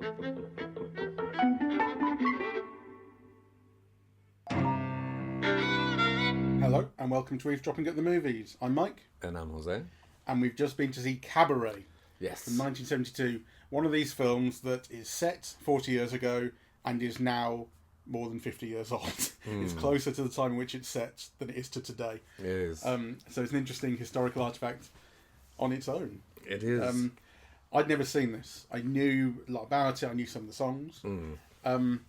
Hello and welcome to Eavesdropping at the Movies. I'm Mike. And I'm Jose. And we've just been to see Cabaret Yes. from 1972. One of these films that is set 40 years ago and is now more than 50 years old. It's closer to the time in which it's set than it is to today. It is. So it's an interesting historical artifact on its own. It is. I'd never seen this. I knew a lot about it. I knew some of the songs. And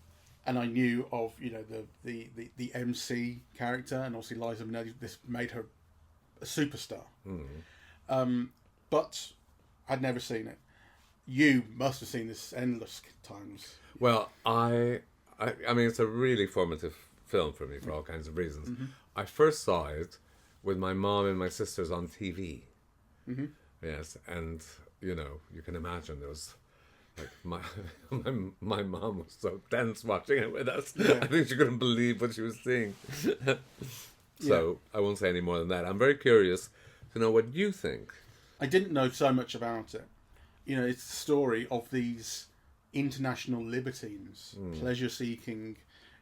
I knew of, you know, the MC character, and obviously Liza Minnelli. This made her a superstar. But I'd never seen it. You must have seen this endless times. Well, I mean, it's a really formative film for me for all kinds of reasons. I first saw it with my mom and my sisters on TV. Yes, and, you know, you can imagine there was... Like my mom was so tense watching it with us. I think she couldn't believe what she was seeing. So I won't say any more than that. I'm very curious to know what you think. I didn't know so much about it. You know, it's the story of these international libertines, pleasure-seeking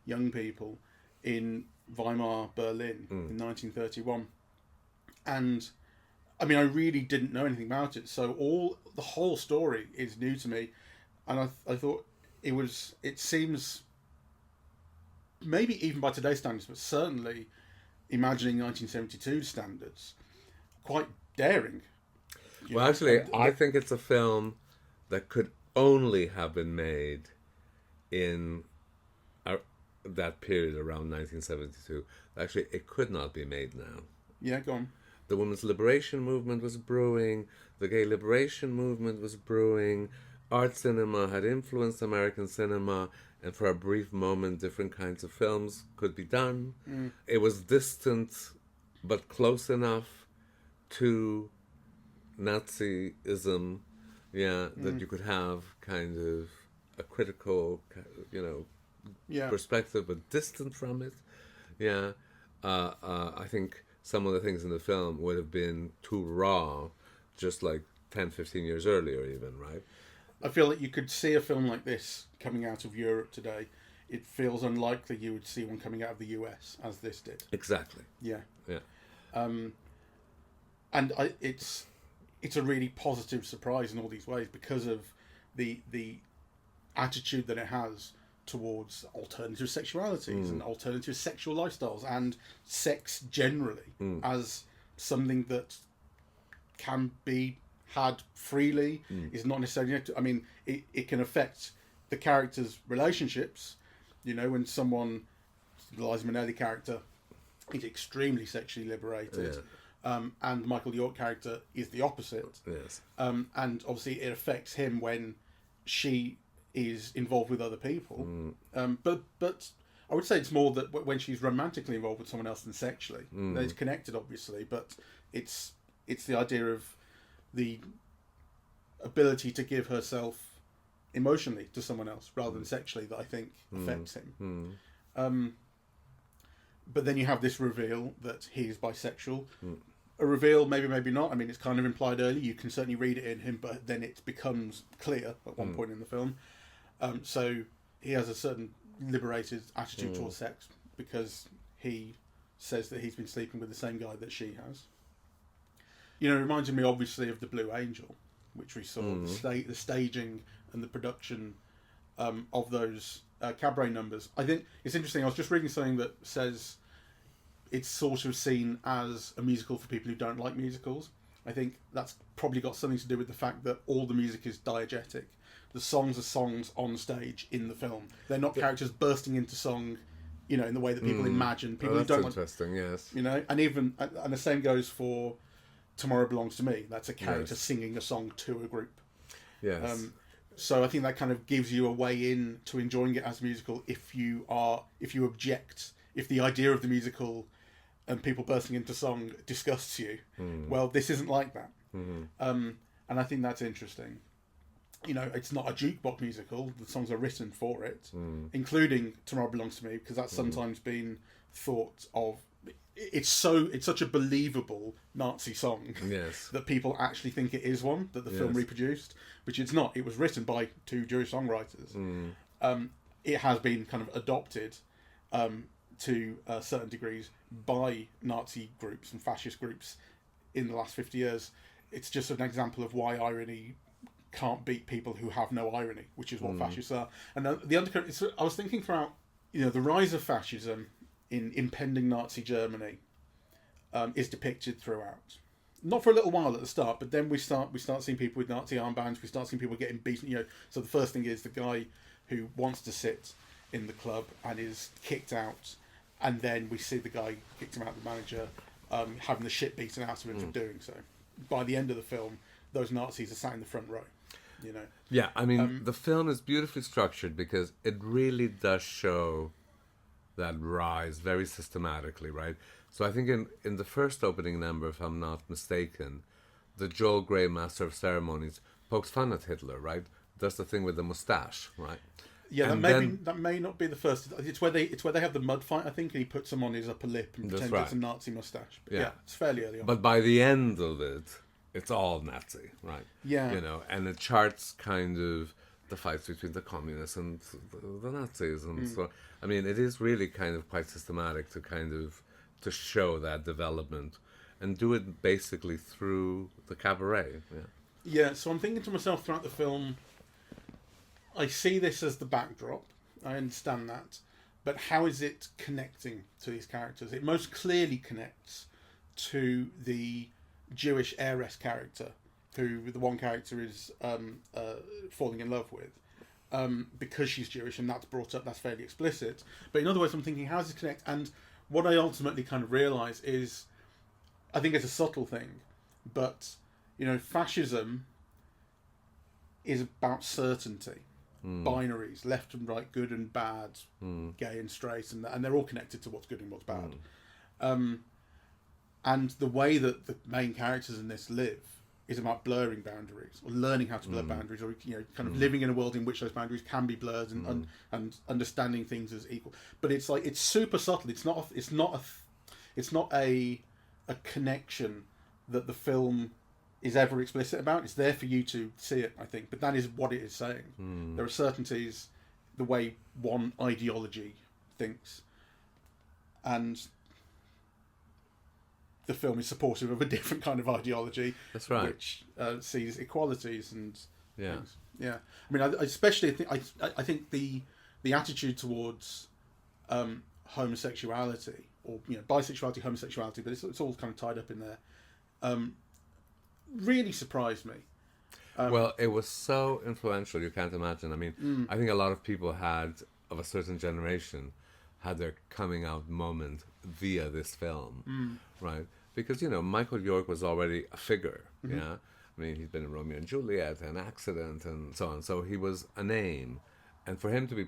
young people in Weimar, Berlin in 1931. And I mean, I really didn't know anything about it, so the whole story is new to me, and I thought it seems, maybe even by today's standards, but certainly imagining 1972 standards, quite daring. Well, actually, I think it's a film that could only have been made in that period around 1972. Actually, it could not be made now. Yeah, go on. The women's liberation movement was brewing. The gay liberation movement was brewing. Art cinema had influenced American cinema, and for a brief moment, different kinds of films could be done. It was distant, but close enough to Nazism, that you could have kind of a critical, perspective, but distant from it. I think some of the things in the film would have been too raw, just like 10, 15 years earlier even, right? I feel that you could see a film like this coming out of Europe today. It feels unlikely you would see one coming out of the US, as this did. Exactly. Yeah. Yeah. It's a really positive surprise in all these ways because of the attitude that it has towards alternative sexualities and alternative sexual lifestyles and sex generally as something that can be had freely, is not necessarily... I mean, it can affect the characters' relationships. You know, when someone, the Liza Minnelli character, is extremely sexually liberated, and Michael York character is the opposite. Yes. And obviously it affects him when she is involved with other people, but I would say it's more that when she's romantically involved with someone else than sexually. It's connected, obviously, but it's the idea of the ability to give herself emotionally to someone else rather than sexually that I think affects him. But then you have this reveal that he is bisexual. A reveal, maybe not. I mean, it's kind of implied early. You can certainly read it in him, but then it becomes clear at one point in the film. So he has a certain liberated attitude towards sex because he says that he's been sleeping with the same guy that she has. You know, it reminded me obviously of The Blue Angel, which we saw, the staging and the production of those cabaret numbers. I think it's interesting. I was just reading something that says it's sort of seen as a musical for people who don't like musicals. I think that's probably got something to do with the fact that all the music is diegetic. The songs are songs on stage in the film. They're not characters bursting into song, you know, in the way that people imagine. People who don't interesting, yes. You know, and the same goes for Tomorrow Belongs to Me. That's a character singing a song to a group. Yes. So I think that kind of gives you a way in to enjoying it as a musical if you object, if the idea of the musical and people bursting into song disgusts you. Well, this isn't like that. And I think that's interesting. You know, it's not a jukebox musical. The songs are written for it, including Tomorrow Belongs to Me, because that's sometimes been thought of it's such a believable Nazi song Yes. that people actually think it is one that the film Yes. reproduced, which it's not. It was written by 2 Jewish songwriters. It has been kind of adopted to certain degrees by Nazi groups and fascist groups in the last 50 years. It's just an example of why irony can't beat people who have no irony, which is what fascists are. And the undercurrent, I was thinking throughout, the rise of fascism in impending Nazi Germany is depicted throughout. Not for a little while at the start, but then we start seeing people with Nazi armbands. We start seeing people getting beaten. So the first thing is the guy who wants to sit in the club and is kicked out, and then we see the guy kicked him out, the manager, having the shit beaten out of him for doing so. By the end of the film, those Nazis are sat in the front row. Yeah, I mean, the film is beautifully structured because it really does show that rise very systematically, right? So I think in the first opening number, if I'm not mistaken, the Joel Grey, Master of Ceremonies, pokes fun at Hitler, right? Does the thing with the mustache, right? Yeah, And that may not be the first. It's where they have the mud fight, I think, and he puts him on his upper lip and pretends it's a Nazi mustache. But yeah, it's fairly early on. But by the end of it, it's all Nazi, right? Yeah. And it charts kind of the fights between the communists and the Nazis, and so I mean, it is really kind of quite systematic to show that development and do it basically through the cabaret. Yeah. So I'm thinking to myself throughout the film, I see this as the backdrop. I understand that, but how is it connecting to these characters? It most clearly connects to the Jewish heiress character, who the one character is falling in love with, because she's Jewish, and that's brought up. That's fairly explicit. But in other words, I'm thinking, how does it connect? And what I ultimately kind of realise is, I think it's a subtle thing, but fascism is about certainty, binaries, left and right, good and bad, gay and straight, and they're all connected to what's good and what's bad. And the way that the main characters in this live is about blurring boundaries, or learning how to blur boundaries, or kind of living in a world in which those boundaries can be blurred, and understanding things as equal. But it's like, it's super subtle. It's not a connection that the film is ever explicit about. It's there for you to see it, I think. But that is what it is saying. There are certainties, the way one ideology thinks, and the film is supportive of a different kind of ideology. That's right. Which sees equalities and things. Yeah. I mean, I think the attitude towards homosexuality, or bisexuality, homosexuality, but it's all kind of tied up in there. Really surprised me. Well, it was so influential, you can't imagine. I mean, I think a lot of people of a certain generation had their coming out moment via this film, right? Because, Michael York was already a figure, yeah? I mean, he'd been in Romeo and Juliet and Accident and so on, so he was a name. And for him to be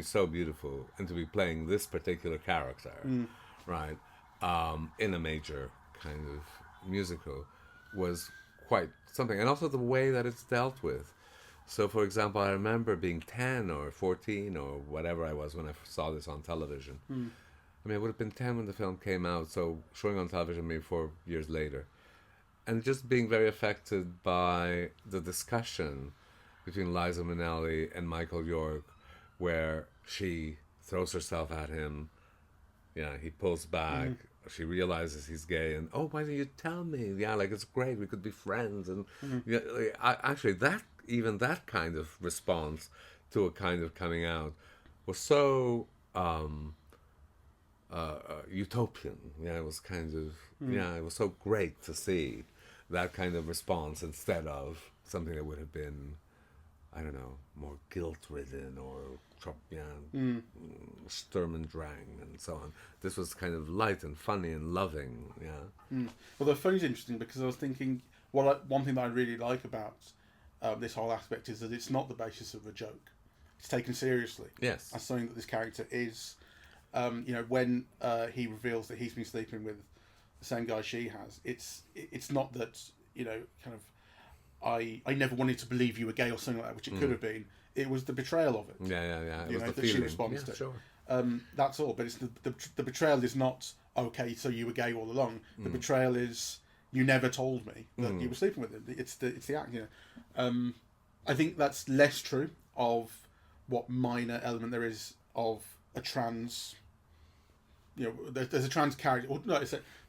so beautiful and to be playing this particular character, right, in a major kind of musical was quite something. And also the way that it's dealt with. So, for example, I remember being 10 or 14 or whatever I was when I saw this on television. I mean, I would have been 10 when the film came out, so showing on television maybe 4 years later. And just being very affected by the discussion between Liza Minnelli and Michael York, where she throws herself at him. Yeah, he pulls back. She realizes he's gay, and why don't you tell me? Yeah, like, it's great, we could be friends. And actually, that kind of response to a kind of coming out was so utopian. Yeah, it was kind of it was so great to see that kind of response instead of something that would have been, I don't know, more guilt-ridden or Sturm und Drang and so on. This was kind of light and funny and loving. Well, the phone's interesting because I was thinking, one thing that I really like about this whole aspect is that it's not the basis of a joke. It's taken seriously. Yes. As something that this character is. When he reveals that he's been sleeping with the same guy she has, it's not that, kind of I never wanted to believe you were gay or something like that, which it could have been. It was the betrayal of it. Yeah. It You was know, the that feeling. she responds to. Sure. That's all. But it's the betrayal is not, okay, so you were gay all along. The betrayal is, you never told me that you were sleeping with him. It's the act. You know. I think that's less true of what minor element there is of a trans. You know, there's a trans character. Or, no,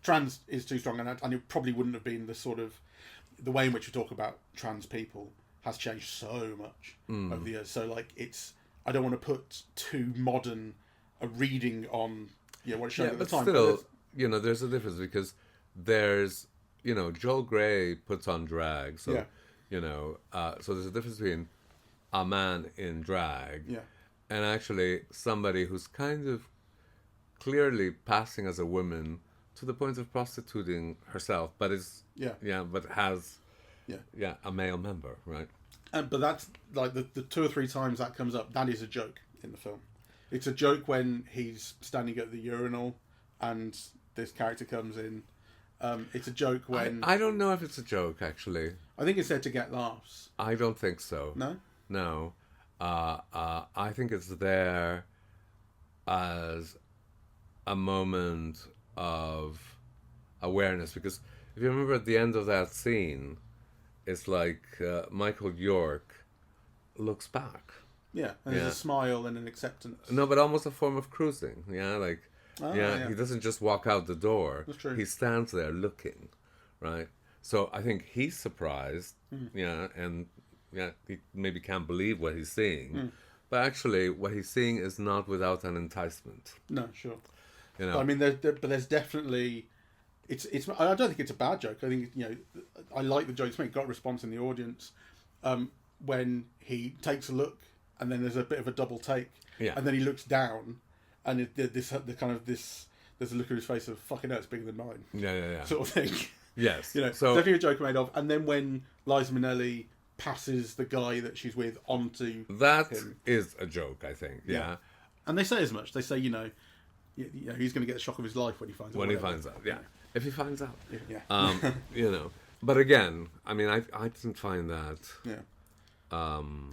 trans is too strong, and it probably wouldn't have been the sort of the way in which we talk about trans people has changed so much over the years. So like, I don't want to put too modern a reading on what it's showing at the time. Still, there's a difference because there's Joel Grey puts on drag, so so there's a difference between a man in drag and actually somebody who's kind of clearly passing as a woman to the point of prostituting herself, but has a male member, right? But that's like the 2 or 3 times that comes up. That is a joke in the film. It's a joke when he's standing at the urinal and this character comes in. It's a joke when I don't know if it's a joke actually. I think it's there to get laughs. I don't think so. No. I think it's there as a moment of awareness, because if you remember at the end of that scene, it's like Michael York looks back. Yeah, and there's a smile and an acceptance. No, but almost a form of cruising. Yeah, like he doesn't just walk out the door. That's true. He stands there looking, right? So I think he's surprised. And he maybe can't believe what he's seeing. But actually, what he's seeing is not without an enticement. No, sure. But, I mean, there's definitely. It's. I don't think it's a bad joke. I think I like the joke. It's got a response in the audience when he takes a look, and then there's a bit of a double take, and then he looks down, and there's a look on his face of fucking hell, it's bigger than mine. Yeah. Sort of thing. Yes. So definitely a joke made of. And then when Liza Minnelli passes the guy that she's with onto him, is a joke, I think. Yeah. And they say as much. They say he's going to get the shock of his life when he finds out. When he finds out, yeah. If he finds out. Yeah. But again, I mean, I didn't find that. Yeah.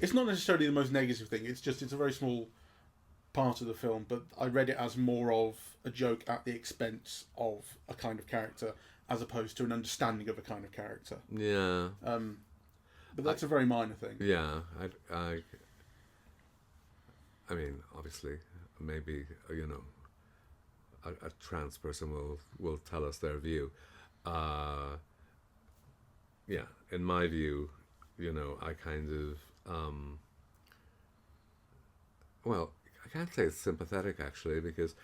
It's not necessarily the most negative thing. It's a very small part of the film, but I read it as more of a joke at the expense of a kind of character, as opposed to an understanding of a kind of character. Yeah. But that's a very minor thing. Yeah. I mean, obviously, maybe a trans person will tell us their view. In my view, I kind of I can't say it's sympathetic actually, because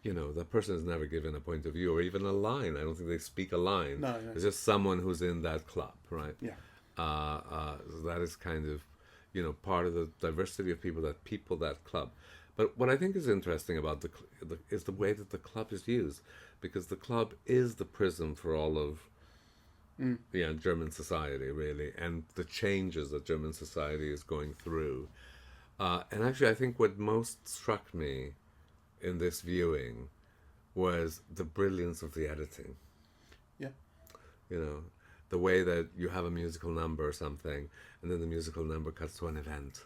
that person is never given a point of view or even a line. I don't think they speak a line. No. It's just someone who's in that club, right? Yeah. So that is kind of part of the diversity of people that club. But what I think is interesting about is the way that the club is used, because the club is the prism for all of German society, really, and the changes that German society is going through. And actually, I think what most struck me in this viewing was the brilliance of the editing. Yeah. The way that you have a musical number or something, and then the musical number cuts to an event.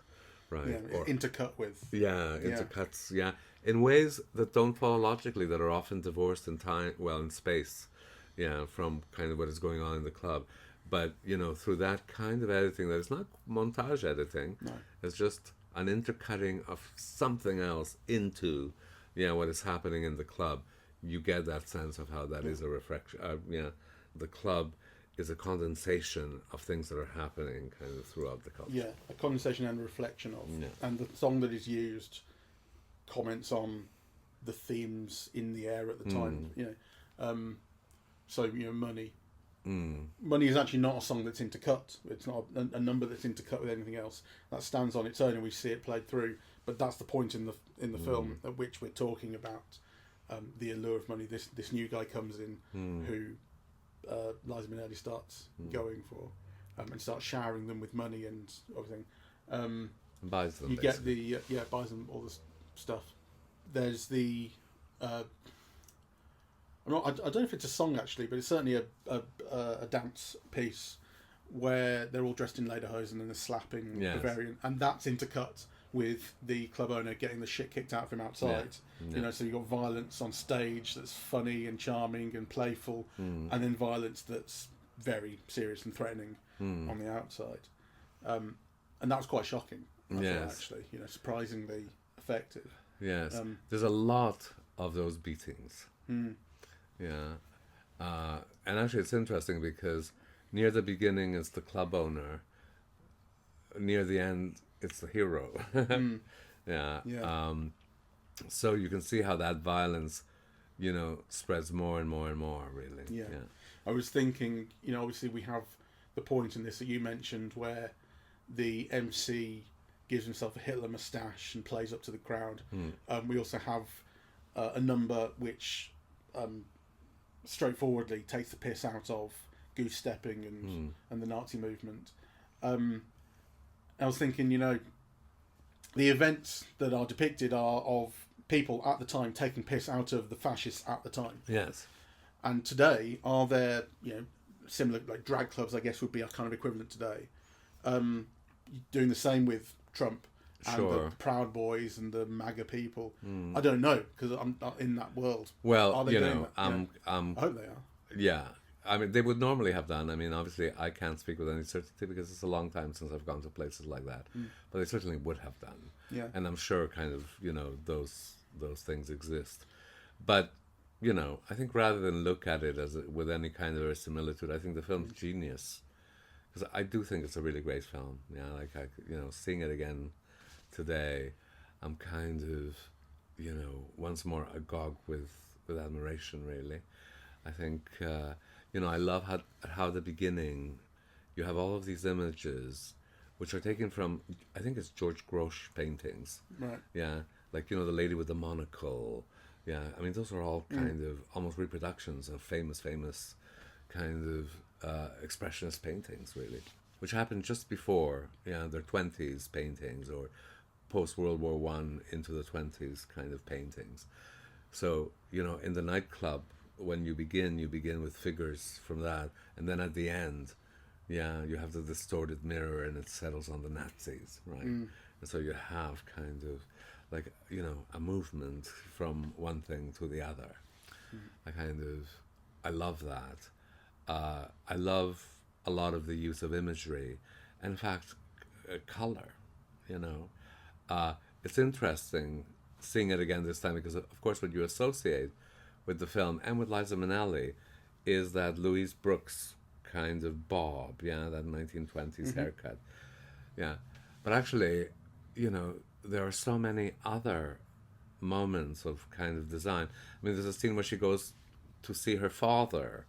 Right. Yeah, or intercut with. Yeah, intercuts, in ways that don't follow logically, that are often divorced in time, in space, from kind of what is going on in the club. But, through that kind of editing, that is not montage editing, no. It's just an intercutting of something else into, what is happening in the club. You get that sense of how that is a reflection. The club is a condensation of things that are happening kind of throughout the culture. Yeah, a condensation and a reflection of. Yeah. And the song that is used comments on the themes in the air at the time. Money. Money is actually not a song that's intercut. It's not a number that's intercut with anything else. That stands on its own, and we see it played through. But that's the point in the film at which we're talking about the allure of money. This new guy comes in who Liza Minnelli starts going for, and starts showering them with money and everything. Buys them. You basically get buys them all this stuff. There's the I don't know if it's a song actually, but it's certainly a dance piece where they're all dressed in lederhosen and they're slapping Bavarian, and that's intercut with the club owner getting the shit kicked out of him outside. You know, so you've got violence on stage that's funny and charming and playful, and then violence that's very serious and threatening on the outside. And that was quite shocking, I thought, actually. You know, surprisingly effective. Yes. There's a lot of those beatings. Yeah. And actually it's interesting because near the beginning it's the club owner. Near the end it's the hero. So you can see how that violence, you know, spreads more and more and more, really. Yeah. I was thinking, you know, obviously we have the point in this that you mentioned where the MC gives himself a Hitler moustache and plays up to the crowd. We also have a number which straightforwardly takes the piss out of goose stepping and the Nazi movement. I was thinking, you know, the events that are depicted are of people at the time taking piss out of the fascists at the time. Yes. And today, are there, you know, similar, like drag clubs, I guess, would be a kind of equivalent today, doing the same with Trump and the Proud Boys and the MAGA people? I don't know, because I'm not in that world. Well, are they you doing know, that? I hope they are. Yeah. I mean, they would normally have done. I mean, obviously, I can't speak with any certainty because it's a long time since I've gone to places like that. But they certainly would have done. Yeah. And I'm sure, kind of, you know, those things exist. But, you know, I think rather than look at it as with any kind of similitude, I think the film's genius. Because I do think it's a really great film. Yeah, like, you know, seeing it again today, I'm kind of, you know, once more agog with admiration, really. I think, you know, I love how at the beginning you have all of these images which are taken from, I think it's George Grosz paintings. Right. Yeah, like, you know, the lady with the monocle. Yeah, I mean, those are all kind of almost reproductions of famous kind of expressionist paintings, really, which happened just before, their 20s paintings or post-World War One into the 20s kind of paintings. So, you know, in the nightclub, when you begin with figures from that, and then at the end, you have the distorted mirror and it settles on the Nazis, right? And so you have kind of like, you know, a movement from one thing to the other. I love that. I love a lot of the use of imagery, and in fact, color, you know. It's interesting seeing it again this time because, of course, what you associate with the film and with Liza Minnelli is that Louise Brooks kind of bob, that 1920s haircut. Yeah. But actually, you know, there are so many other moments of kind of design. I mean, there's a scene where she goes to see her father,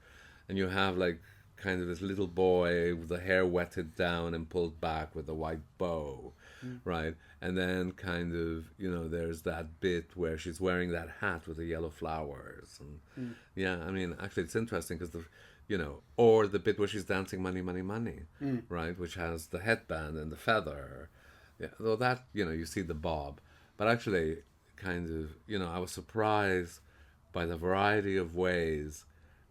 and you have like kind of this little boy with the hair wetted down and pulled back with a white bow, right? And then kind of, you know, there's that bit where she's wearing that hat with the yellow flowers. And I mean, actually it's interesting because you know, or the bit where she's dancing Money, Money, Money, right? Which has the headband and the feather. Yeah, though that, you know, you see the bob. But actually, kind of, you know, I was surprised by the variety of ways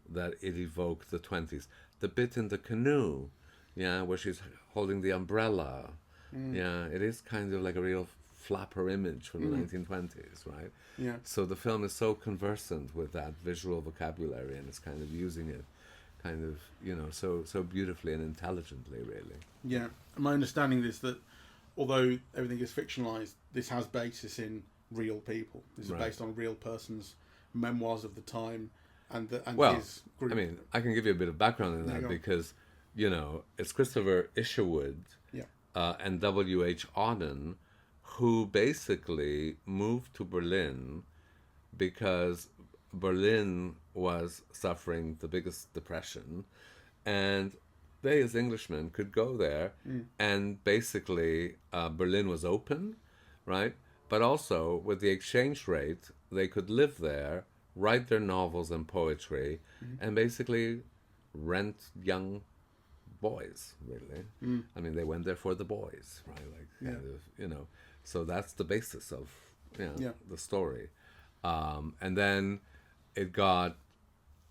that it evoked the 20s. The bit in the canoe, where she's holding the umbrella. It is kind of like a real flapper image from the 1920s, right? Yeah. So the film is so conversant with that visual vocabulary, and it's kind of using it kind of, you know, so beautifully and intelligently, really. Yeah. My understanding is that although everything is fictionalized, this has basis in real people. This is based on a real person's memoirs of the time and his group. I mean, I can give you a bit of background in that because, you know, it's Christopher Isherwood and W.H. Auden who basically moved to Berlin because Berlin was suffering the biggest depression, and they as Englishmen could go there and basically Berlin was open, right? But also with the exchange rate, they could live there, write their novels and poetry, and basically rent young boys, really. I mean, they went there for the boys, right? Like, kind of, you know. So that's the basis of the story. And then it got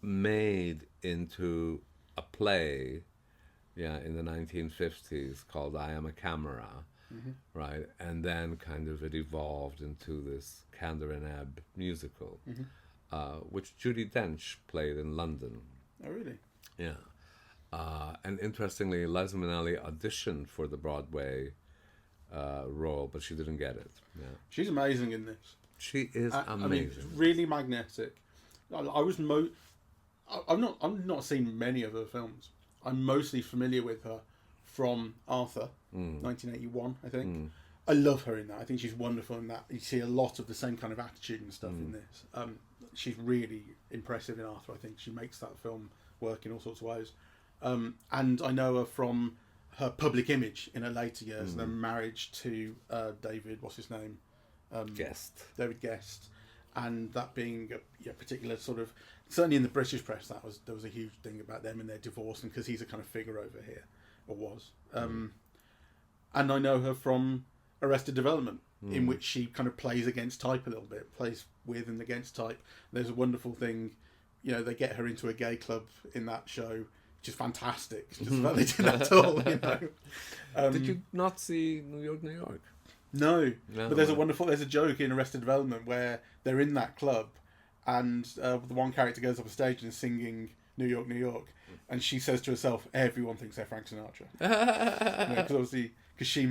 made into a play in the 1950s called I Am a Camera, right? And then kind of it evolved into this Candor and Ebb musical, which Judi Dench played in London. Oh, really? Yeah. And interestingly, Liza Minnelli auditioned for the Broadway role, but she didn't get it. Yeah. She's amazing in this. She is amazing. I mean, really magnetic. I've not seen many of her films. I'm mostly familiar with her from Arthur, 1981, I think. I love her in that. I think she's wonderful in that. You see a lot of the same kind of attitude and stuff in this. She's really impressive in Arthur. I think she makes that film work in all sorts of ways. And I know her from her public image in her later years, and her marriage to David, what's his name? Guest. David Guest. And that being a particular sort of, certainly in the British press, there was a huge thing about them and their divorce, and because he's a kind of figure over here, or was. And I know her from Arrested Development, in which she kind of plays against type a little bit, plays with and against type. There's a wonderful thing, they get her into a gay club in that show, which is fantastic. Just about they did that at all, Did you not see New York, New York? No, but there's a joke in Arrested Development where they're in that club, and the one character goes up on stage and is singing New York, New York, and she says to herself, "Everyone thinks they're Frank Sinatra," because obviously she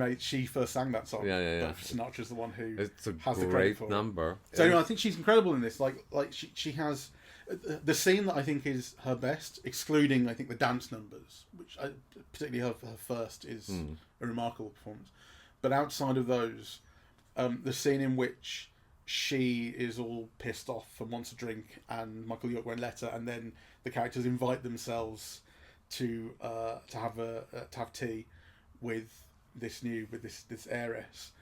first sang that song. Yeah. But Sinatra's the one who It's a has the credit great for it. number. So anyway, I think she's incredible in this. Like she has the scene that I think is her best, excluding I think the dance numbers, which particularly her first is a remarkable performance. But outside of those, the scene in which she is all pissed off and wants a drink, and Michael York won't let her, and then the characters invite themselves to have tea with this heiress.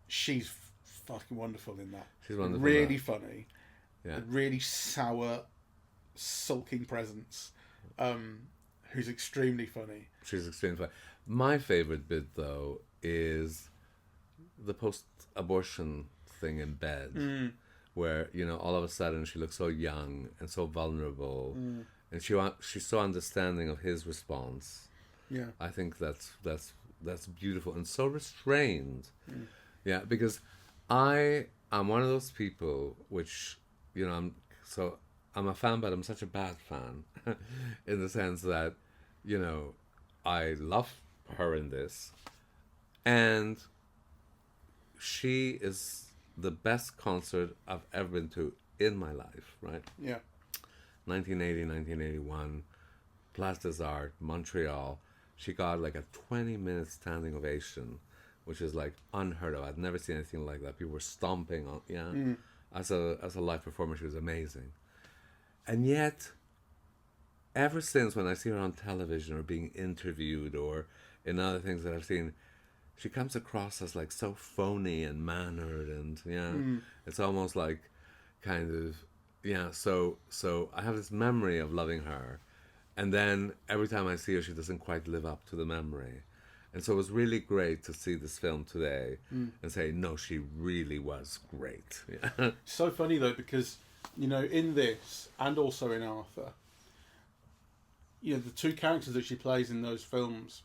She's fucking wonderful in that. She's wonderful. Really funny. Yeah. A really sour, sulking presence. Who's extremely funny. She's extremely funny. My favorite bit, though, is the post-abortion thing in bed, where all of a sudden she looks so young and so vulnerable, and she's so understanding of his response. Yeah, I think that's beautiful and so restrained. Yeah, because I'm one of those people which I'm a fan, but I'm such a bad fan in the sense that I love her in this, and she is the best concert I've ever been to in my life, right? Yeah. 1980, 1981, Place des Arts, Montreal. She got like a 20-minute standing ovation, which is like unheard of. I'd never seen anything like that. People were stomping on, As a live performer, she was amazing. And yet, ever since when I see her on television or being interviewed or in other things that I've seen, she comes across as like so phony and mannered, and it's almost like kind of so I have this memory of loving her, and then every time I see her she doesn't quite live up to the memory, and so it was really great to see this film today and say no, she really was great. So funny though, because in this and also in Arthur, the two characters that she plays in those films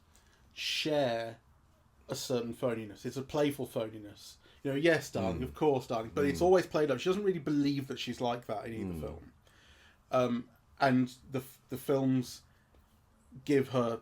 share a certain phoniness. It's a playful phoniness. Yes, darling, of course, darling, but it's always played up. She doesn't really believe that she's like that in either film. And the films give her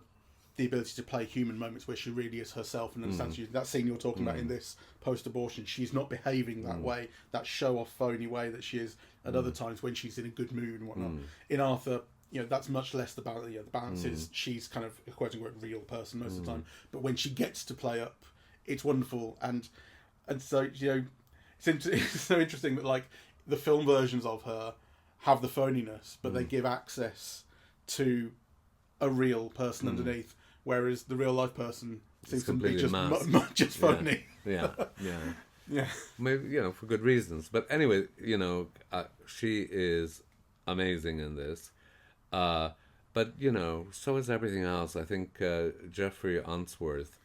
the ability to play human moments where she really is herself and understands you. That scene you're talking about in this post-abortion, she's not behaving that way, that show-off phony way that she is at other times when she's in a good mood and whatnot. In Arthur, that's much less the balance. The balance is she's kind of a quote-unquote real person most of the time. But when she gets to play up, it's wonderful. And so, it's so interesting that, like, the film versions of her have the phoniness, but they give access to a real person underneath, whereas the real-life person seems to be just phony. Yeah. Yeah. Maybe, for good reasons. But anyway, she is amazing in this. But, so is everything else. I think Jeffrey Unsworth,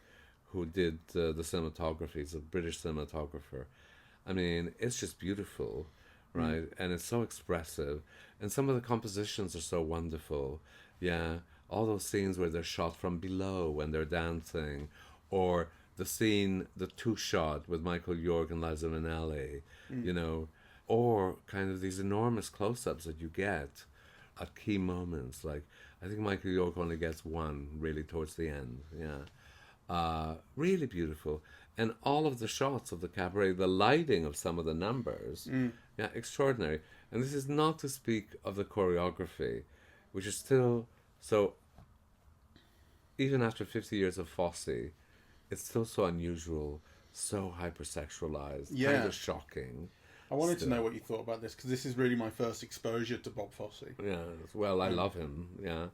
who did the cinematography, is a British cinematographer. I mean, it's just beautiful, right? And it's so expressive. And some of the compositions are so wonderful. Yeah. all those scenes where they're shot from below when they're dancing, or the scene, the two shot with Michael York and Liza Minnelli, you know, or kind of these enormous close-ups that you get at key moments. Like, I think Michael York only gets one really towards the end. Really beautiful. And all of the shots of the cabaret, the lighting of some of the numbers, extraordinary. And this is not to speak of the choreography, which is still so, even after 50 years of Fosse, it's still so unusual, so hypersexualized, kind of shocking. I wanted to know what you thought about this, because this is really my first exposure to Bob Fosse. Yeah, well, I love him. Yeah,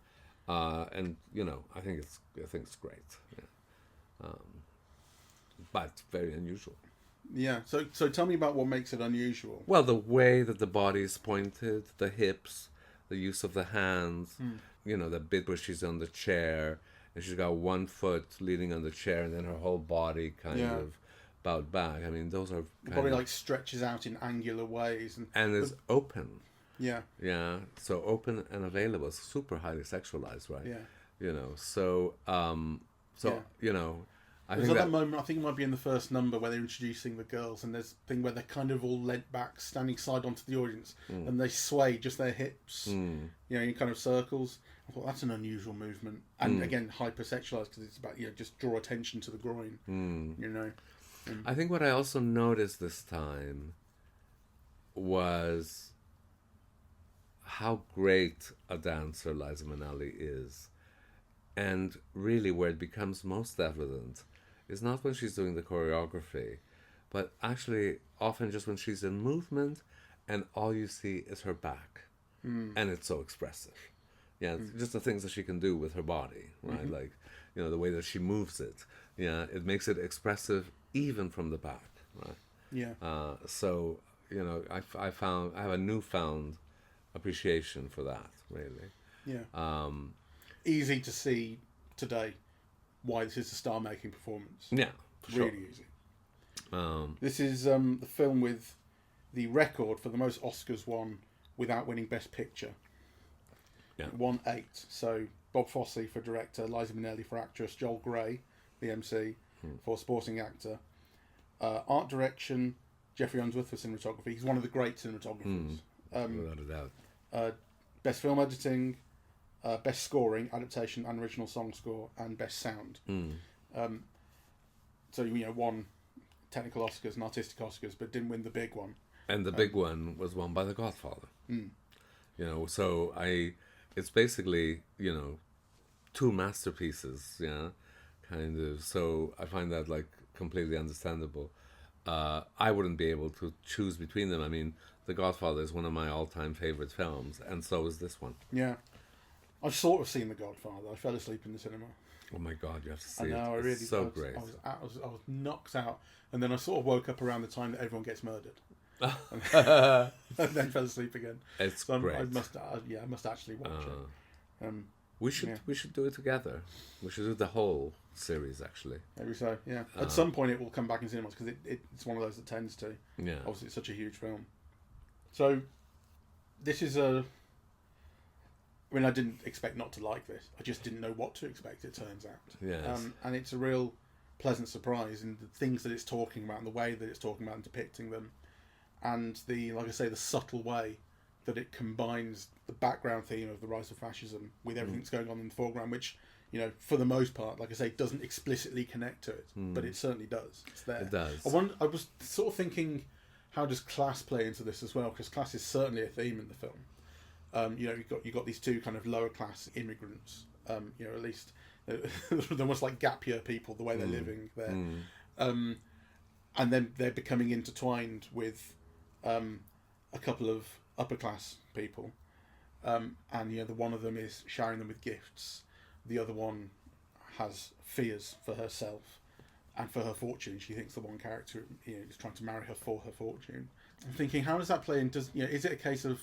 and you know, I think it's great. Yeah. But very unusual. Yeah. So tell me about what makes it unusual. Well, the way that the body is pointed, the hips, the use of the hands. You know, the bit where she's on the chair and she's got one foot leaning on the chair, and then her whole body kind of bowed back. I mean, those are the body like stretches out in angular ways, and is open. Yeah. Yeah. So open and available. It's super highly sexualized, right? Yeah. You know. So you know. There's that moment, I think it might be in the first number, where they're introducing the girls, and there's a thing where they're kind of all leant back, standing side onto the audience, and they sway just their hips, you know, in kind of circles. I thought, that's an unusual movement. And again, hypersexualized, because it's about, you know, just draw attention to the groin, you know. I think what I also noticed this time was how great a dancer Liza Minnelli is. And really where it becomes most evident is not when she's doing the choreography, but actually often just when she's in movement and all you see is her back. And it's so expressive. Yeah, just the things that she can do with her body, right? Like, you know, the way that she moves it. Yeah, it makes it expressive even from the back, right? Yeah. So, you know, I have a newfound appreciation for that, really. Yeah. Easy to see today why this is a star-making performance. Yeah, for sure. Really easy. This is the film with the record for the most Oscars won without winning Best Picture. Yeah. It won 8. So Bob Fosse for director, Liza Minnelli for actress, Joel Grey, the MC, for supporting actor. Art direction, Jeffrey Unsworth for cinematography. He's one of the great cinematographers. Without a doubt. Best film editing, best scoring, adaptation and original song score, and best sound. So, you know, won technical Oscars and artistic Oscars, but didn't win the big one. And the big one was won by The Godfather. You know, so it's basically, you know, two masterpieces, yeah, kind of. So I find that, like, completely understandable. I wouldn't be able to choose between them. I mean, The Godfather is one of my all-time favorite films, and so is this one. Yeah. I've sort of seen The Godfather. I fell asleep in the cinema. Oh my God, you have to see it. I know, I really it's so did. great. I was knocked out, and then I sort of woke up around the time that everyone gets murdered, and then fell asleep again. It's so great. I must actually watch it. We should do it together. We should do the whole series, actually. Maybe so. Yeah. At some point, it will come back in cinemas, because it's one of those that tends to. Yeah. Obviously, it's such a huge film. So, this is a. I mean, I didn't expect not to like this. I just didn't know what to expect, it turns out. Yes. And it's a real pleasant surprise in the things that it's talking about and the way that it's talking about and depicting them. And like I say, the subtle way that it combines the background theme of the rise of fascism with everything that's going on in the foreground, which, you know, for the most part, like I say, doesn't explicitly connect to it, but it certainly does. It's there. It does. I was sort of thinking, how does class play into this as well? Because class is certainly a theme in the film. You know, you've got these two kind of lower class immigrants. You know, at least they're almost like gap year people, the way they're living there, and then they're becoming intertwined with a couple of upper class people, and you know, the one of them is showering them with gifts. The other one has fears for herself and for her fortune. She thinks the one character, you know, is trying to marry her for her fortune. I'm thinking, how does that play in? You know, is it a case of?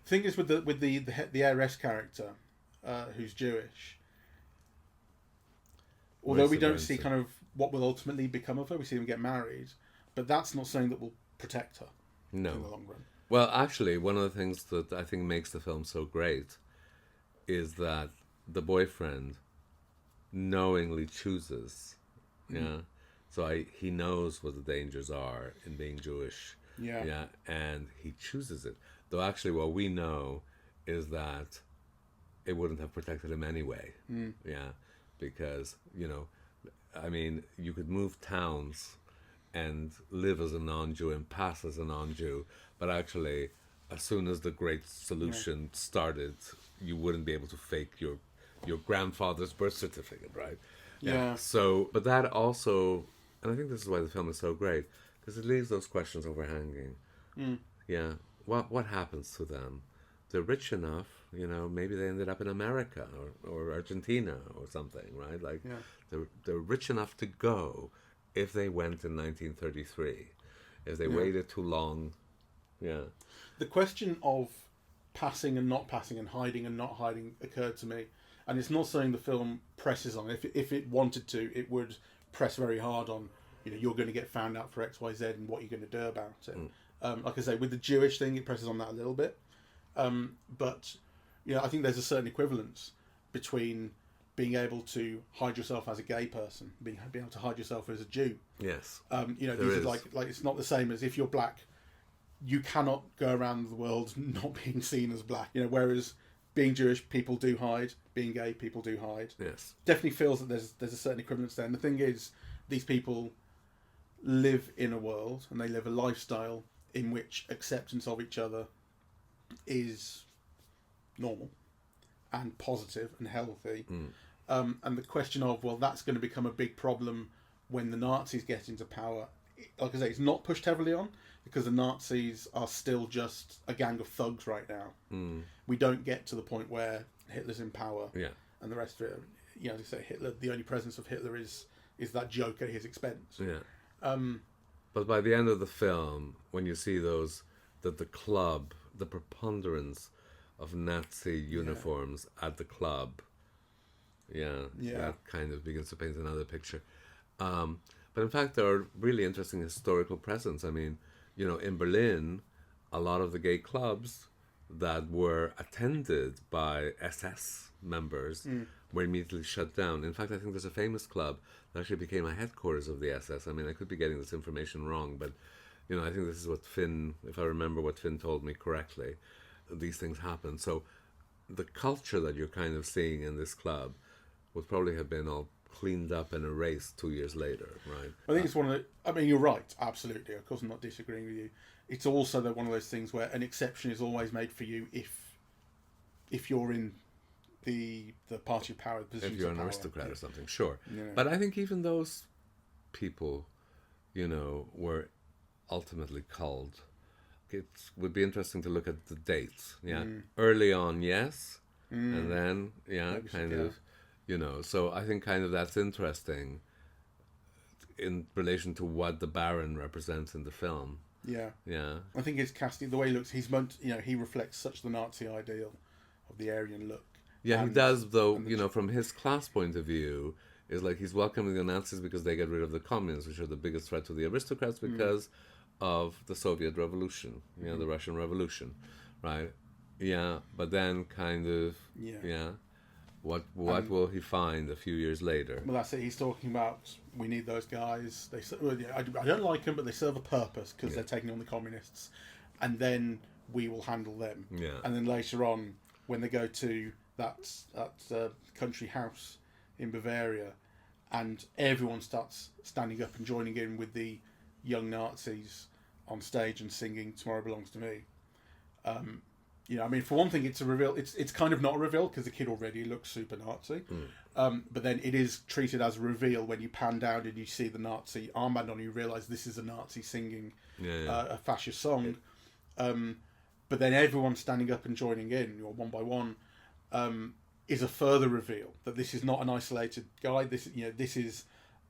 The thing is with the heiress character, who's Jewish. Although we don't see kind of what will ultimately become of her, we see them get married, but that's not something that will protect her. No. In the long run. Well, actually, one of the things that I think makes the film so great is that the boyfriend knowingly chooses, so he knows what the dangers are in being Jewish, and he chooses it. Though actually what we know is that it wouldn't have protected him anyway, because, I mean, you could move towns and live as a non-Jew and pass as a non-Jew, but actually, as soon as the Great Solution started, you wouldn't be able to fake your grandfather's birth certificate, right? Yeah. So, but that also, and I think this is why the film is so great, because it leaves those questions overhanging. Yeah. What happens to them? They're rich enough, maybe they ended up in America or Argentina or something, right? Like, they're rich enough to go if they went in 1933. If they waited too long, The question of passing and not passing and hiding and not hiding occurred to me, and it's not something the film presses on. If it wanted to, it would press very hard on, you're going to get found out for X, Y, Z, and what you're going to do about it. Like I say, with the Jewish thing, it presses on that a little bit. But I think there's a certain equivalence between being able to hide yourself as a gay person, being able to hide yourself as a Jew. Yes. These are like it's not the same as if you're black. You cannot go around the world not being seen as black. Whereas being Jewish, people do hide. Being gay, people do hide. Yes. Definitely feels that there's a certain equivalence there. And the thing is, these people live in a world and they live a lifestyle in which acceptance of each other is normal and positive and healthy. And the question of, well, that's going to become a big problem when the Nazis get into power. Like I say, it's not pushed heavily on because the Nazis are still just a gang of thugs right now. We don't get to the point where Hitler's in power and the rest of it. As I say, Hitler, the only presence of Hitler is that joke at his expense. But by the end of the film, when you see that the club, the preponderance of Nazi uniforms at the club, that kind of begins to paint another picture. But in fact, there are really interesting historical presents. I mean, in Berlin, a lot of the gay clubs that were attended by SS members were immediately shut down. In fact, I think there's a famous club that actually became a headquarters of the SS. I mean, I could be getting this information wrong, but, I think this is what Finn, if I remember what Finn told me correctly, these things happen. So the culture that you're kind of seeing in this club would probably have been all cleaned up and erased 2 years later, right? I think it's one of the... I mean, you're right, absolutely. Of course, I'm not disagreeing with you. It's also one of those things where an exception is always made for you if you're in the party of power, the if you're an aristocrat or something, sure. But I think even those people, were ultimately culled. It would be interesting to look at the dates. Early on, yes, and then So I think kind of that's interesting in relation to what the Baron represents in the film. I think his casting, the way he looks, he reflects such the Nazi ideal of the Aryan look. Yeah, he does, though, from his class point of view, is like he's welcoming the Nazis because they get rid of the communists, which are the biggest threat to the aristocrats because of the Soviet Revolution, the Russian Revolution, right? But then kind of, what will he find a few years later? Well, that's it. He's talking about, we need those guys. I don't like them, but they serve a purpose because they're taking on the communists. And then we will handle them. And then later on, when they go to that country house in Bavaria, and everyone starts standing up and joining in with the young Nazis on stage and singing "Tomorrow Belongs to Me." I mean, for one thing, it's a reveal. It's kind of not a reveal because the kid already looks super Nazi. But then it is treated as a reveal when you pan down and you see the Nazi armband on. You realise this is a Nazi singing a fascist song. But then everyone standing up and joining in, one by one, is a further reveal that this is not an isolated guy. This is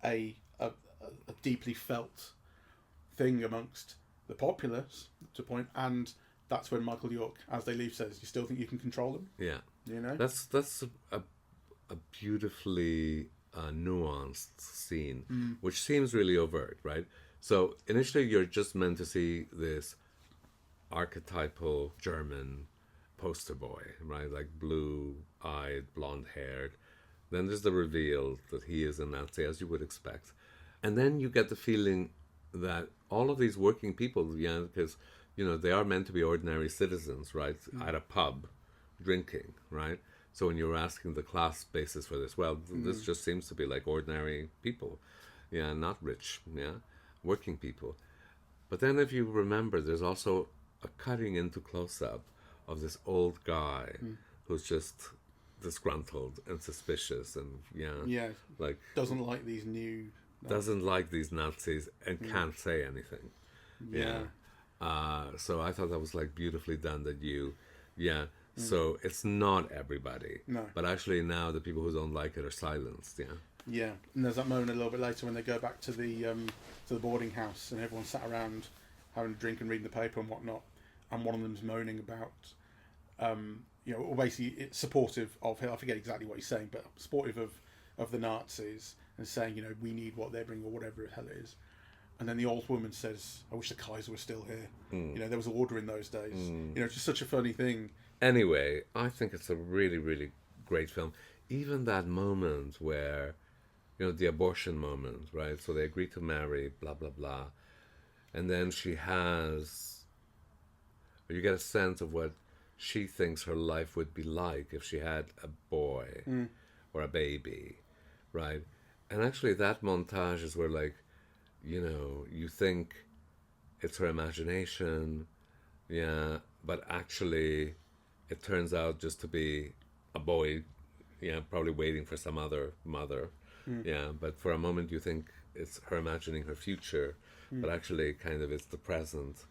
a deeply felt thing amongst the populace to a point. And that's when Michael York, as they leave, says, "You still think you can control them?" That's a beautifully nuanced scene, which seems really overt, right? So initially, you're just meant to see this archetypal German poster boy, right? Like blue eyed, blonde haired. Then there's the reveal that he is a Nazi, as you would expect. And then you get the feeling that all of these working people, because, they are meant to be ordinary citizens, right, at a pub, drinking, right? So when you're asking the class basis for this, well, this just seems to be like ordinary people, not rich, working people. But then if you remember, there's also a cutting into close-up of this old guy who's just disgruntled and suspicious and like doesn't like these new doesn't like these Nazis and can't say anything. So I thought that was like beautifully done, that so it's not everybody, but actually now the people who don't like it are silenced. And there's that moment a little bit later when they go back to the boarding house and everyone sat around having a drink and reading the paper and whatnot, and one of them's moaning about or basically it's supportive of him. I forget exactly what he's saying, but supportive of the Nazis and saying, we need what they're bringing or whatever the hell it is. And then the old woman says, I wish the Kaiser was still here. There was order in those days. It's just such a funny thing. Anyway, I think it's a really, really great film. Even that moment where, the abortion moment, right? So they agree to marry, blah, blah, blah. And then you get a sense of what she thinks her life would be like if she had a boy or a baby, right? And actually that montage is where, like, you think it's her imagination, but actually it turns out just to be a boy, probably waiting for some other mother, but for a moment you think it's her imagining her future, but actually kind of it's the present.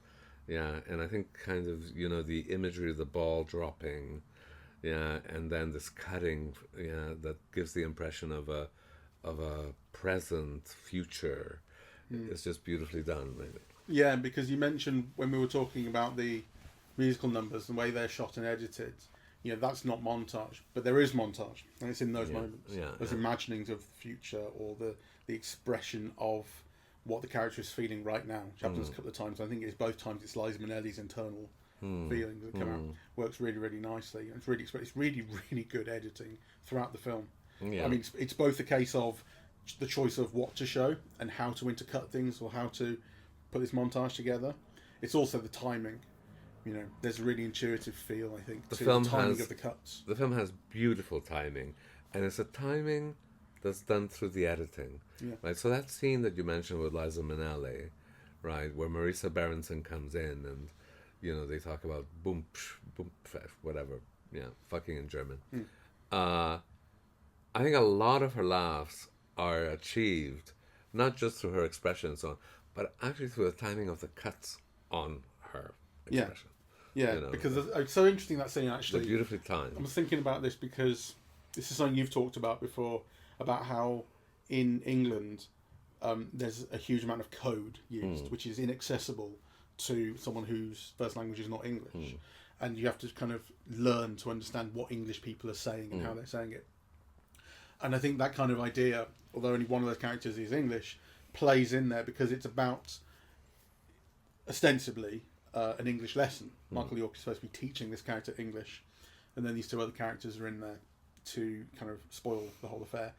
And I think kind of, the imagery of the ball dropping, and then this cutting, that gives the impression of a present future. It's just beautifully done, really. Yeah, because you mentioned when we were talking about the musical numbers, the way they're shot and edited, that's not montage, but there is montage, and it's in those moments. Those imaginings of the future, or the expression of what the character is feeling right now, which happens a couple of times. I think it's both times it's Liza Minnelli's internal feelings that come out. Works really, really nicely. It's really, really good editing throughout the film. I mean, it's both a case of the choice of what to show and how to intercut things, or how to put this montage together. It's also the timing. There's a really intuitive feel, I think, to the timing of the cuts. The film has beautiful timing, and it's a timing that's done through the editing. Right? So that scene that you mentioned with Liza Minnelli, right, where Marisa Berenson comes in and, they talk about boom, psh, boom, psh, whatever, fucking in German. I think a lot of her laughs are achieved not just through her expression and so on, but actually through the timing of the cuts on her expression. Because it's so interesting, that scene, actually. They're beautifully timed. I was thinking about this because this is something you've talked about before, about how in England there's a huge amount of code used, which is inaccessible to someone whose first language is not English. And you have to kind of learn to understand what English people are saying and how they're saying it. And I think that kind of idea, although only one of those characters is English, plays in there because it's about, ostensibly, an English lesson. Michael York is supposed to be teaching this character English, and then these two other characters are in there to kind of spoil the whole affair.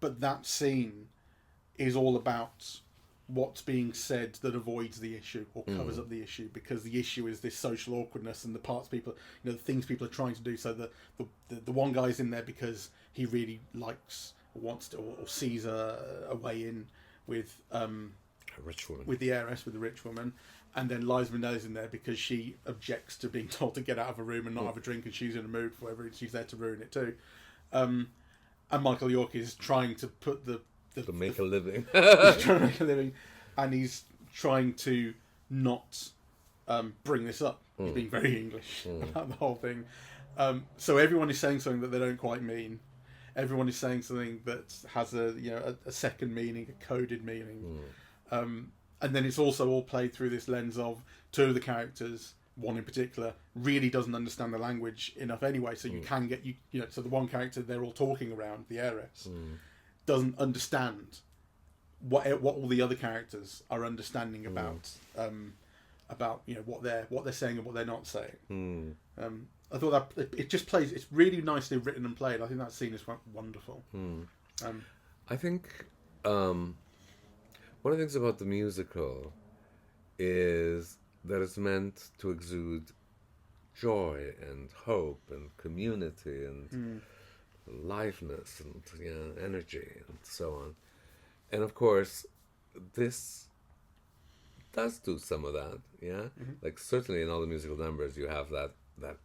But that scene is all about what's being said that avoids the issue or covers up the issue, because the issue is this social awkwardness and the parts people, the things people are trying to do. So the one guy's in there because he really likes or wants to or sees a way in with a rich woman, with the heiress, with the rich woman. And then Liza Minnelli's in there because she objects to being told to get out of a room and not have a drink, and she's in a mood for whatever, she's there to ruin it too. And Michael York is trying to put to make a living. He's trying to make a living, and he's trying to not bring this up. He's being very English about the whole thing. So everyone is saying something that they don't quite mean. Everyone is saying something that has a second meaning, a coded meaning. And then it's also all played through this lens of two of the characters, one in particular, really doesn't understand the language enough anyway. So you can get so the one character they're all talking around, the heiress, doesn't understand what all the other characters are understanding about what they're saying and what they're not saying. I thought that it just plays. It's really nicely written and played. I think that scene is wonderful. I think one of the things about the musical is that it's meant to exude joy and hope and community and liveness and energy and so on. And of course, this does do some of that, like certainly in all the musical numbers you have that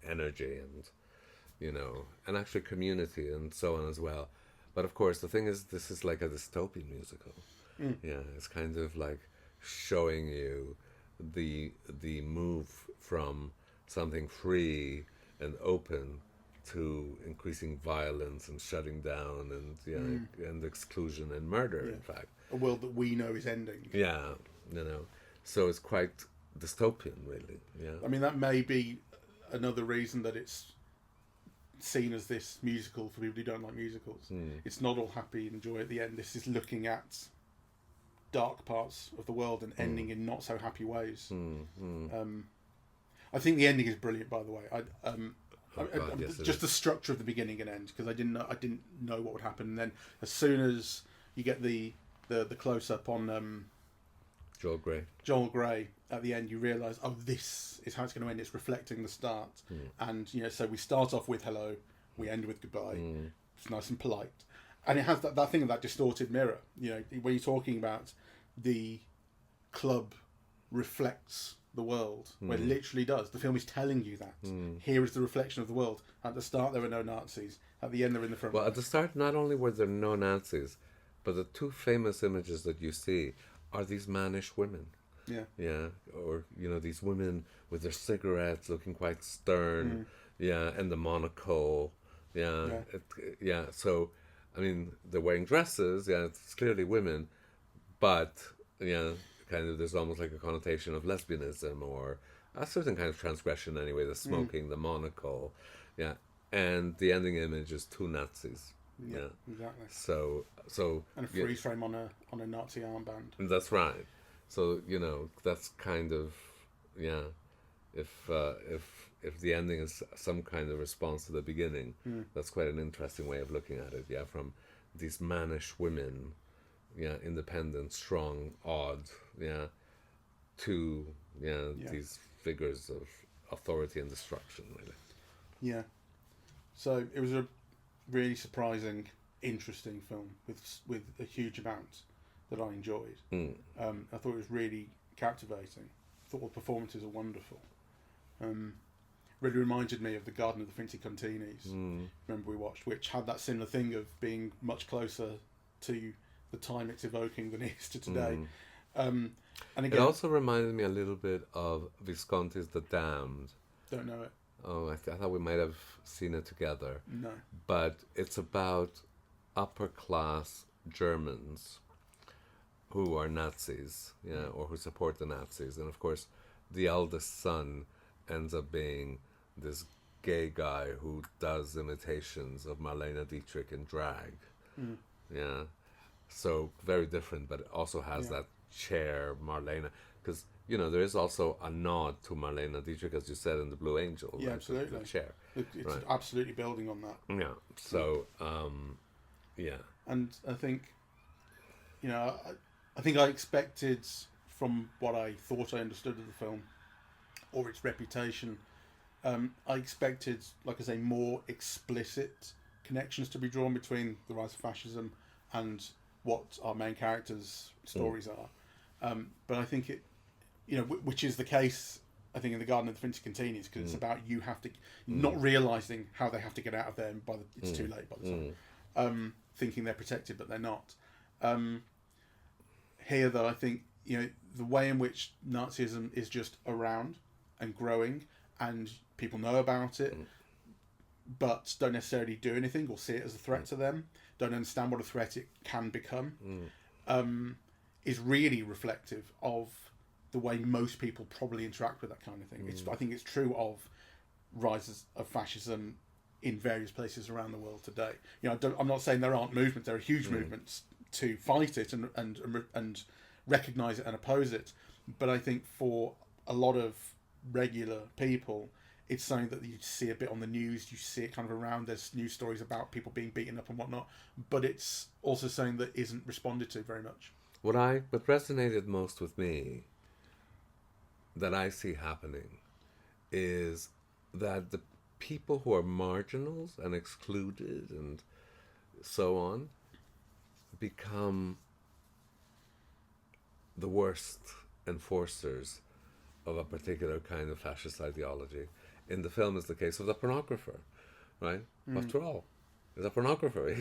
energy and and actually community and so on as well. But of course the thing is, this is like a dystopian musical. It's kind of like showing you the move from something free and open to increasing violence and shutting down and and exclusion and murder. In fact, a world that we know is ending. So it's quite dystopian, really. I mean, that may be another reason that it's seen as this musical for people who don't like musicals. It's not all happy and joy at the end. This is looking at dark parts of the world and ending in not so happy ways. I think the ending is brilliant, by the way. Just the structure of the beginning and end, because I didn't know what would happen. And then as soon as you get the close up on Joel Grey at the end, you realise, oh, this is how it's going to end. It's reflecting the start, and so we start off with hello, we end with goodbye. It's nice and polite, and it has that thing of that distorted mirror. When you're talking about the club reflects the world, where it literally does. The film is telling you that here is the reflection of the world. At the start, there were no Nazis. At the end, they're in the front. Well, at the start, not only were there no Nazis, but the two famous images that you see are these mannish women. Or these women with their cigarettes, looking quite stern. And the monocle. So, I mean, they're wearing dresses. It's clearly women, but kind of there's almost like a connotation of lesbianism or a certain kind of transgression anyway. The smoking, the monocle, and the ending image is two Nazis. Exactly. So and a freeze frame on a Nazi armband. That's right. So that's kind of if the ending is some kind of response to the beginning, that's quite an interesting way of looking at it. From these mannish women, independent, strong, odd, to these figures of authority and destruction, really. So it was a really surprising, interesting film with a huge amount that I enjoyed. I thought it was really captivating. I thought all the performances are wonderful. Really reminded me of The Garden of the Finzi Continis, remember we watched, which had that similar thing of being much closer to the time it's evoking than it is to today. And again, it also reminded me a little bit of Visconti's The Damned. Don't know it. Oh, I thought we might have seen it together. No. But it's about upper class Germans who are Nazis, or who support the Nazis. And of course, the eldest son ends up being this gay guy who does imitations of Marlene Dietrich in drag. So very different, but it also has that chair Marlene, because there is also a nod to Marlene Dietrich, as you said, in The Blue Angel. Yeah, absolutely. The chair. It's absolutely building on that. Yeah. So, And I think, I think I expected, from what I thought I understood of the film, or its reputation, I expected, like I say, more explicit connections to be drawn between the rise of fascism and what our main characters' stories are. But I think it, which is the case, I think, in The Garden of the Finzi Continis, because it's about you have to, not realising how they have to get out of there, and it's too late by the time. Thinking they're protected, but they're not. Here, though, I think, the way in which Nazism is just around and growing, and people know about it, but don't necessarily do anything or see it as a threat to them, don't understand what a threat it can become, is really reflective of the way most people probably interact with that kind of thing. I think it's true of rises of fascism in various places around the world today. I'm not saying there aren't movements. There are huge movements to fight it and recognise it and oppose it. But I think for a lot of regular people, it's something that you see a bit on the news. You see it kind of around. There's news stories about people being beaten up and whatnot. But it's also something that isn't responded to very much. What resonated most with me that I see happening is that the people who are marginals and excluded and so on become the worst enforcers of a particular kind of fascist ideology. In the film is the case of the pornographer, right? After all, he's a pornographer.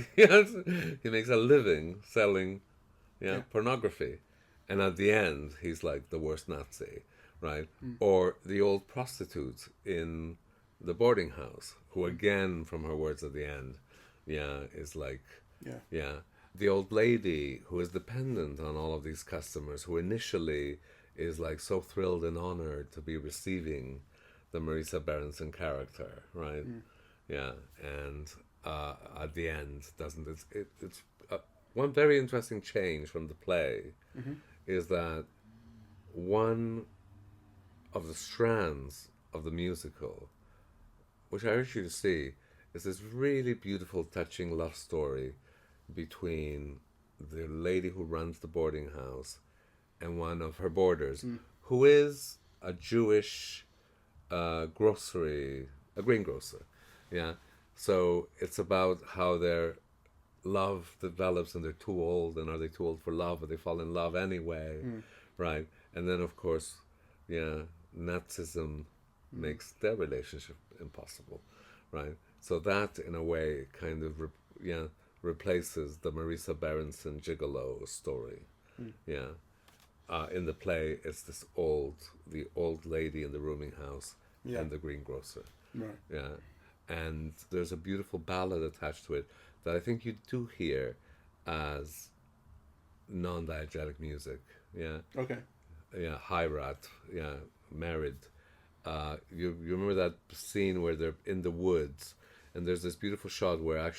He makes a living selling pornography. And at the end, he's like the worst Nazi, right? Or the old prostitute in the boarding house, who again, from her words at the end, is like, the old lady who is dependent on all of these customers, who initially is like so thrilled and honored to be receiving the Marisa Berenson character, right? And at the end doesn't. It's one very interesting change from the play is that one of the strands of the musical, which I urge you to see, is this really beautiful, touching love story between the lady who runs the boarding house and one of her boarders, who is a Jewish a greengrocer. So it's about how their love develops and they're too old, and are they too old for love, but they fall in love anyway, right? And then of course, Nazism makes their relationship impossible, right? So that in a way kind of replaces the Marisa Berenson gigolo story. In the play, it's the old lady in the rooming house and the greengrocer. Right. And there's a beautiful ballad attached to it that I think you do hear as non-diegetic music. Okay. Heirat. Married. You remember that scene where they're in the woods, and there's this beautiful shot where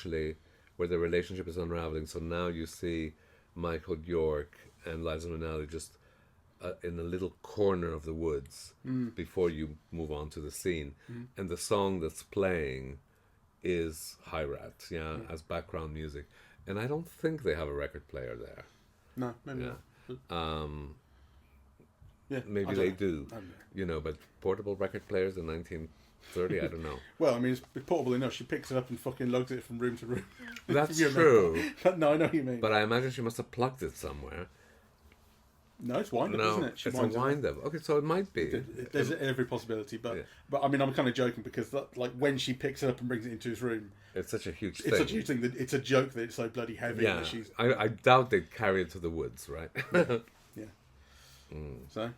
the relationship is unraveling. So now you see Michael York and Liza Minnelli just in a little corner of the woods before you move on to the scene. And the song that's playing is Heirat, as background music. And I don't think they have a record player there. No, maybe not. Maybe they do. But portable record players in 1930, I don't know. Well, I mean, it's portable enough. She picks it up and fucking lugs it from room to room. That's true. No, I know what you mean. But I imagine she must have plugged it somewhere. No, it's wind-up, isn't it? It's a wind-up. Okay, so it might be. There's every possibility, but I mean, I'm kind of joking because when she picks it up and brings it into his room, it's such a huge thing. It's such a huge thing that it's a joke that it's so bloody heavy. Yeah, that she's... I doubt they'd carry it to the woods, right? So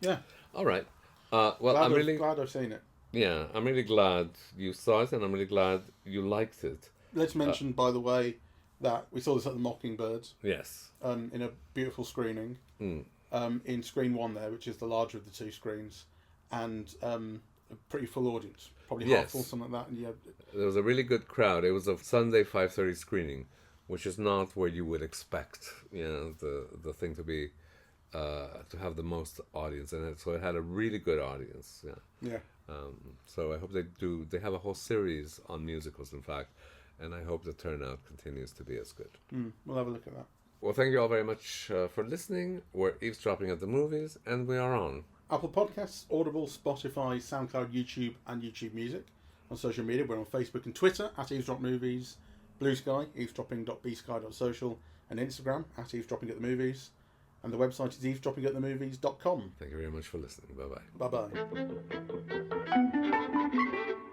all right. Well, I'm really glad I've seen it. Yeah, I'm really glad you saw it, and I'm really glad you liked it. Let's mention, by the way, that we saw this at the Mockingbirds. Yes. In a beautiful screening. In screen 1 there, which is the larger of the two screens, and a pretty full audience, probably half full, something like that. And there was a really good crowd. It was a Sunday 5:30 screening, which is not where you would expect, the thing to be, to have the most audience in it. So it had a really good audience. So I hope they have a whole series on musicals, in fact, and I hope the turnout continues to be as good. We'll have a look at that. Well, thank you all very much for listening. We're eavesdropping at the movies, and we are on Apple Podcasts, Audible, Spotify, SoundCloud, YouTube, and YouTube Music. On social media, we're on Facebook and Twitter at Eavesdrop Movies, Blue Sky, eavesdropping.bsky.social, and Instagram at Eavesdropping at the Movies. And the website is eavesdroppingatthemovies.com. Thank you very much for listening. Bye-bye. Bye-bye.